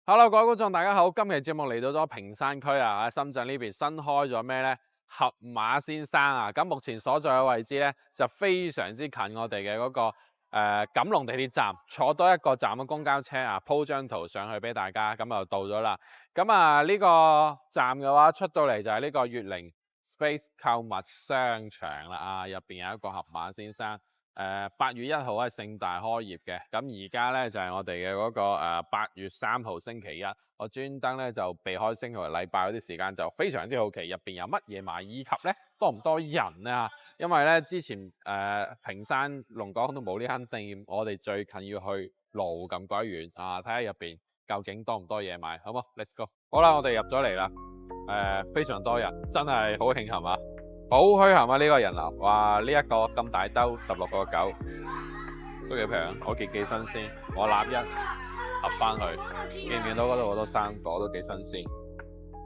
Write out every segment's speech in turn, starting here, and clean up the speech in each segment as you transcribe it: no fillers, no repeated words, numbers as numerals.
Hello，各位觀眾，大家好。今期節目嚟到咗坪山區啊，喺深圳呢邊新開咗咩呢？盒馬先生啊，咁目前所在嘅位置呢，就非常之近我哋嘅嗰個錦龍地鐵站，坐多一個站嘅公交車啊，鋪張圖上去俾大家，咁就到咗啦。咁啊呢個站嘅話出到嚟就係呢個悅靈 Space 購物商場啦啊，入邊有一個盒馬先生。8月1號係盛大開業嘅，咁而家咧就係我哋嘅嗰個8月3號星期一，我專登咧就避開星期六禮拜嗰啲時間，就非常之好奇入邊有乜嘢賣，以及咧多唔多人啊？因為咧之前坪山龍崗都冇呢間店，我哋最近要去羅湖咁鬼遠啊，睇下入邊究竟多唔多嘢賣，好冇 ？Let's go！ 好啦，我哋入咗嚟啦，非常多人，真係好慶幸啊！好墟冚啊！呢個人流，哇！呢一個咁大兜16.9都幾平，我幾新鮮。我攬一盒翻去，見唔見到嗰度好多生果都幾新鮮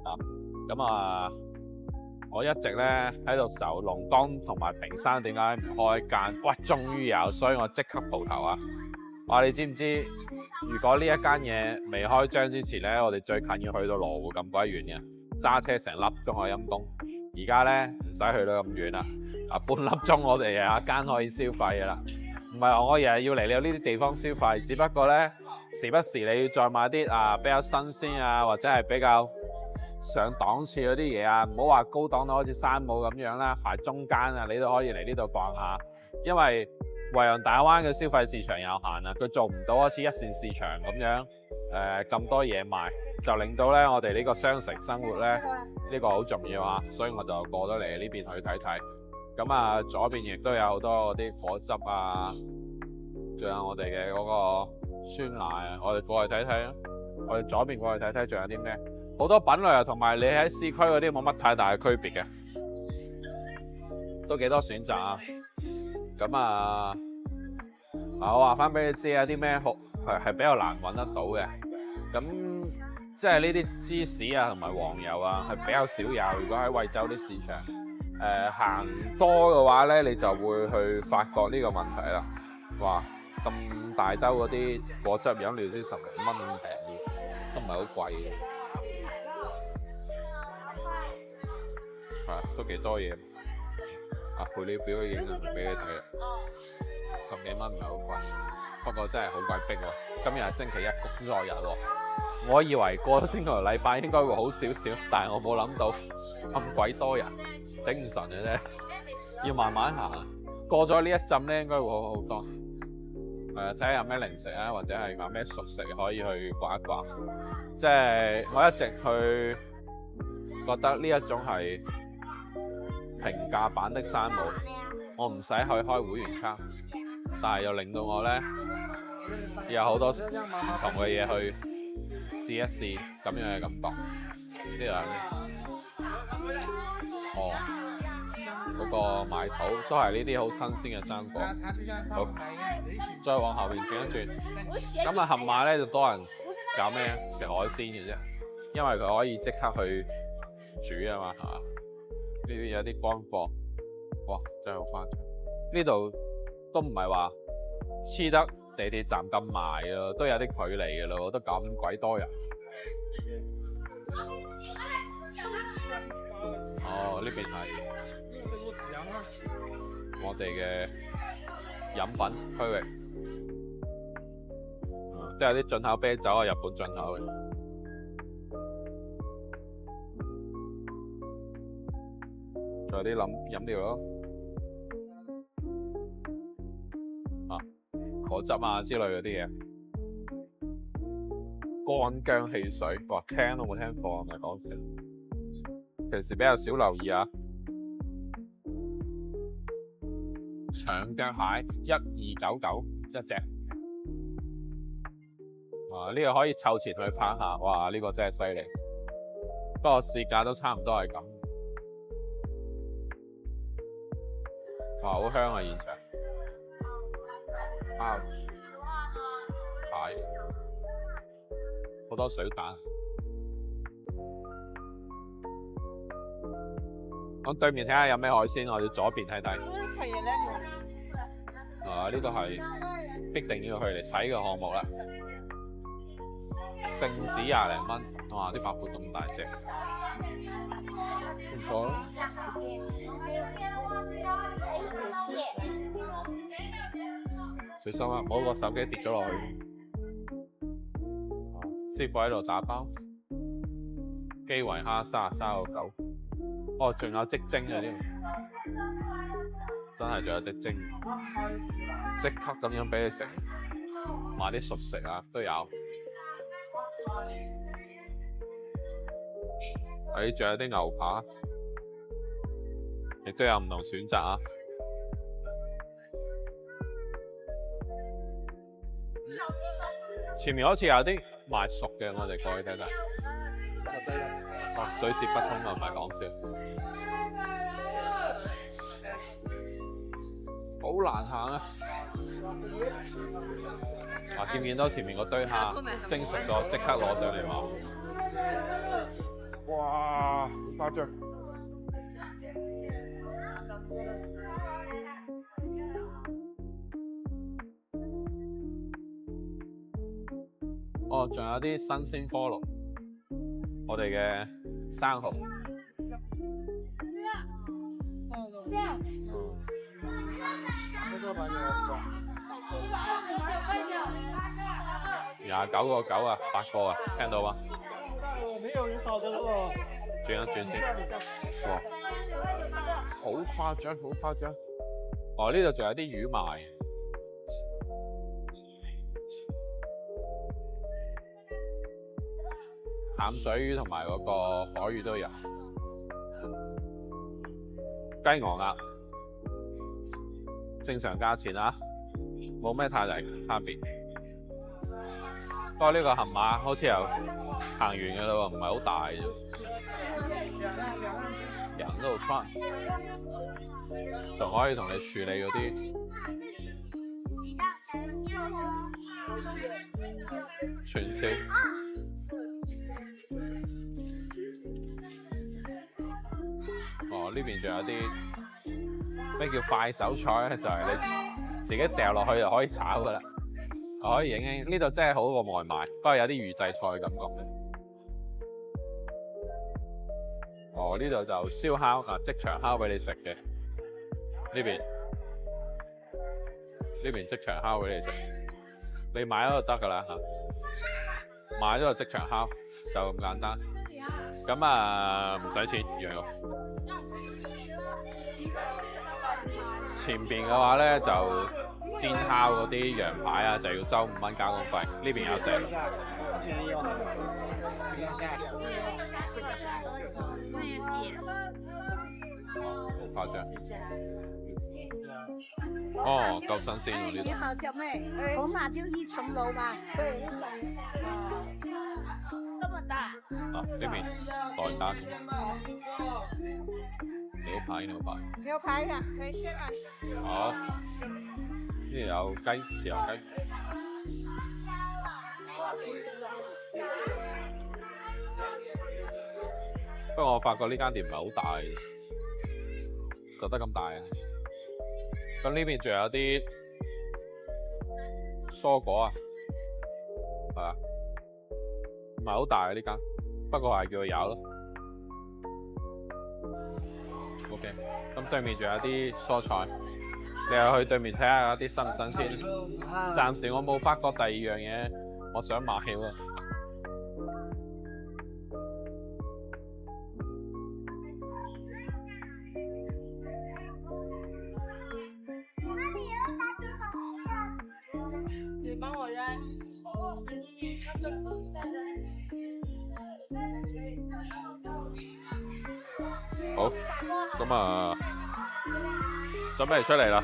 啊！咁啊，我一直咧喺度愁龍崗同埋坪山點解唔開間？哇！終於有，所以我即刻蒲頭啊！哇！你知唔知？如果呢一間嘢未開張之前咧，我哋最近要去到羅湖咁鬼遠嘅，揸車成粒鐘啊陰公。而家咧唔使去到咁遠啦，半粒鐘我哋有一間可以消費嘅啦。唔係話我日日要嚟呢啲地方消費，只不過咧時不時你要再買啲比較新鮮啊，或者係比較上檔次嗰啲嘢啊，唔好話高檔到好似山姆咁樣啦，排中間啊，你都可以嚟呢度逛下。因為惠陽大灣嘅消費市場有限啊，佢做唔到好似一線市場咁樣咁多嘢賣。就令到咧，我哋呢個雙城生活咧，呢個好重要啊，所以我就過咗嚟呢邊去睇睇。咁啊，左邊亦都有好多嗰啲果汁啊，仲有我哋嘅嗰個酸奶啊，我哋過去睇睇啊。我哋左邊過去睇睇，仲有啲咩？好多品類啊，同埋你喺市區嗰啲冇乜太大嘅區別嘅，都幾多選擇啊。咁啊，我話翻俾你知啊，啲咩好係比較難揾得到嘅。咁即係呢啲芝士啊，同埋黃油啊，係比較少有。如果喺惠州啲市場，行多嘅話咧，你就會去發覺呢個問題啦。哇，咁大兜嗰啲果汁飲料先10零蚊咁平，都唔係好貴嘅。係都幾多嘢。配料表已經俾你睇啦，10幾蚊唔係好貴，不過真係好鬼逼喎。今日係星期一工作日喎。我以為過咗星期六禮拜應該會好少少，但係我冇諗到咁鬼多人，頂唔順嘅啫。要慢慢行，過咗呢一陣咧，應該會好好多。睇下有咩零食啊，或者係有咩熟食可以去逛一逛。即係我一直去覺得呢一種係平價版的山姆，我唔使去開會員卡，但係又令到我咧有好多唔同嘅嘢去試一試咁樣嘅感覺。呢度有咩？哦，嗰個賣土都係呢啲好新鮮嘅生果。好，再往後面轉一轉。咁啊，盒馬咧就多人搞咩？食海鮮嘅啫，因為佢可以即刻去煮啊嘛，係嘛？呢邊有啲乾貨，哇，真係好誇張。呢度都唔係話黐得地鐵站咁埋咯，都有啲距離嘅咯，都咁鬼多人。哦，呢邊係我哋嘅飲品區域，都有啲進口啤酒啊，日本進口嘅。仲有啲飲料咯，果汁啊之類嗰啲嘢，乾薑汽水，哇，聽都冇聽過，唔係講笑。平時比較少留意啊。長腳蟹1299一隻，哇！呢個可以湊錢去拍下，哇！呢個真係犀利。不過市價都差唔多係咁。哇，好香啊！現場，係好多水蛋。我對面睇下有咩海鮮，我哋左邊睇睇。呢個係必定要去嚟睇嘅項目啦。聖子廿零蚊，哇！啲白盤咁大隻，唔錯咯。小心啊！唔好個手機跌咗落去。師傅喺度打包，基圍蝦33.9。哦，仲有即蒸嘅添，真係仲有即蒸，即刻咁樣俾你食。買啲熟食啊都有。誒，仲有啲牛扒，亦都有唔同選擇啊。前面好似有啲賣熟嘅，我哋過去睇睇。哦，水泄不通啊，唔係講笑。好難行啊！見唔見到前面個堆蝦蒸熟咗，即刻攞上嚟賣。哇！好誇張。哦，仲有啲新鮮菠蘿，我哋嘅生蠔。29.9啊，8個啊，聽到嗎？沒有人掃的了喎。轉一轉先。哇！好誇張，好誇張。哦，呢度仲有啲魚賣。鹹水魚同埋嗰個海魚都有。雞鵝鴨正常價錢啊，冇咩太大差別。不過呢個河馬好似又行完嘅啦喎，唔係好大啫。人都穿，仲可以同你處理嗰啲串燒。哦，呢邊仲有啲咩叫快手菜咧？就係你自己掉落去就可以炒噶啦。可以影影，呢度真係好過外賣，不過有啲預製菜嘅感覺。哦，呢度就燒烤啊，即場烤俾你食嘅。呢邊即場烤俾你食，你買咗就得㗎啦嚇。買咗就即場烤，就咁簡單。咁啊唔使錢，樣樣。前邊嘅話咧就煎烤嗰啲羊排啊，就要收5蚊交通費。呢邊有食。好誇張。哦，夠新鮮喎呢度。你好，小妹，河馬就1層樓吧？對，1層。這麼大。啊，呢邊代單。牛排。牛排的，可以先啊。好。呢度有雞，豉油雞。不過我發覺呢間店唔係好大，就得咁大啊。咁呢邊仲有啲蔬果啊，係啊，唔係好大啊呢間，不過係叫佢有咯。OK， 咁對面仲有啲蔬菜。你又去對面睇下啲新唔新鮮？暫時我冇發覺第二樣嘢，我想買喎。你幫我扔。好，咁啊，準備出嚟啦！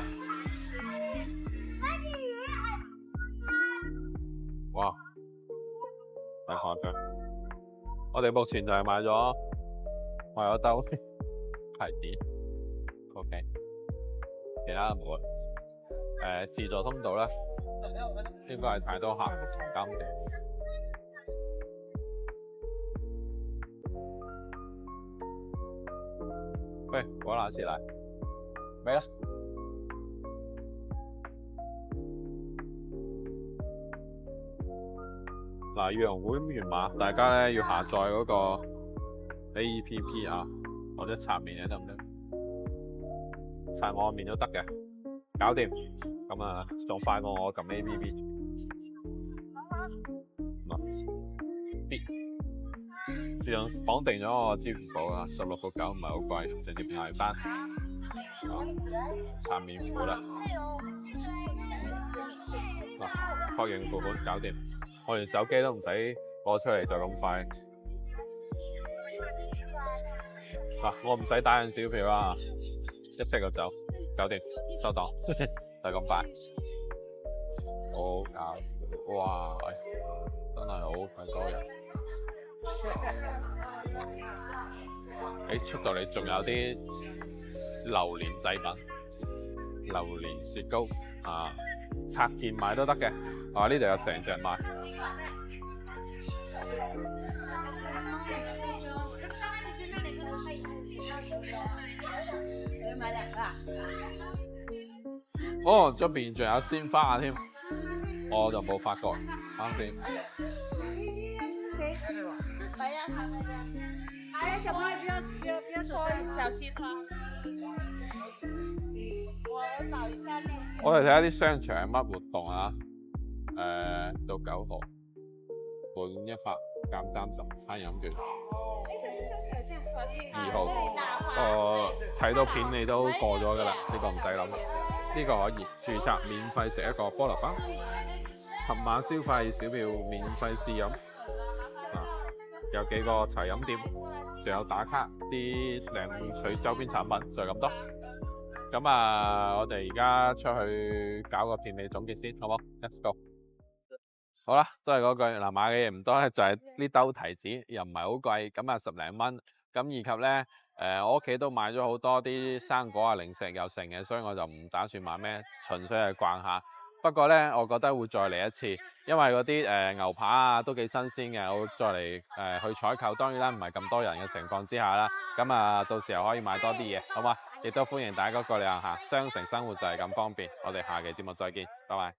哇，太誇張！我哋目前就係買咗兜牌子 ，OK， 其他冇啦。自助通道咧，應該係太多客監定。喂，我拿起來，沒了。嗱，要用會員碼，大家咧要下載嗰個 APP 啊，或者刷面咧得唔得？刷我面都得嘅，搞掂。咁啊，仲快過我撳 APP。自動綁定咗我支付寶啊，16.9唔係好貴，直接派翻。刷面付啦。嗱，確認付款搞掂，我連手機都唔使攞出嚟就咁快。嗱，我唔使打印小票啊，一即就走，搞掂，收檔，就咁快。好搞笑，哇！真係好鬼多人。出到嚟仲有啲榴蓮製品，榴蓮雪糕啊，拆件買都得嘅。啊，呢度有成隻賣。哦，出邊仲有鮮花添，我就冇發覺啱先。哎呀，小朋友不要走，小心哈！我找一下我哋睇下啲商場有乜活動啊？到9號，本100減30餐飲券。2號，睇到片你都過咗㗎啦，呢個唔使諗。呢個可以註冊免費食一個菠蘿包，合碼消費小票免費試飲。有幾個茶飲店，仲有打卡啲領取周邊產品，就係咁多。咁啊，我哋而家出去搞個片尾總結先，好冇 ？Let's go。好啦，都係嗰句嗱，買嘅嘢唔多咧，就係呢兜提子，又唔係好貴，咁啊10零蚊。咁以及咧，我屋企都買咗好多啲生果啊、零食又剩嘅，所以我就唔打算買咩，純粹係逛下。不過咧，我覺得會再嚟一次，因為嗰啲牛扒啊都幾新鮮嘅，我會再嚟去採購。當然啦，唔係咁多人嘅情況之下啦，咁啊到時候可以買多啲嘢，好嘛？亦都歡迎大家過嚟行下，商城生活就係咁方便。我哋下期節目再見，拜拜。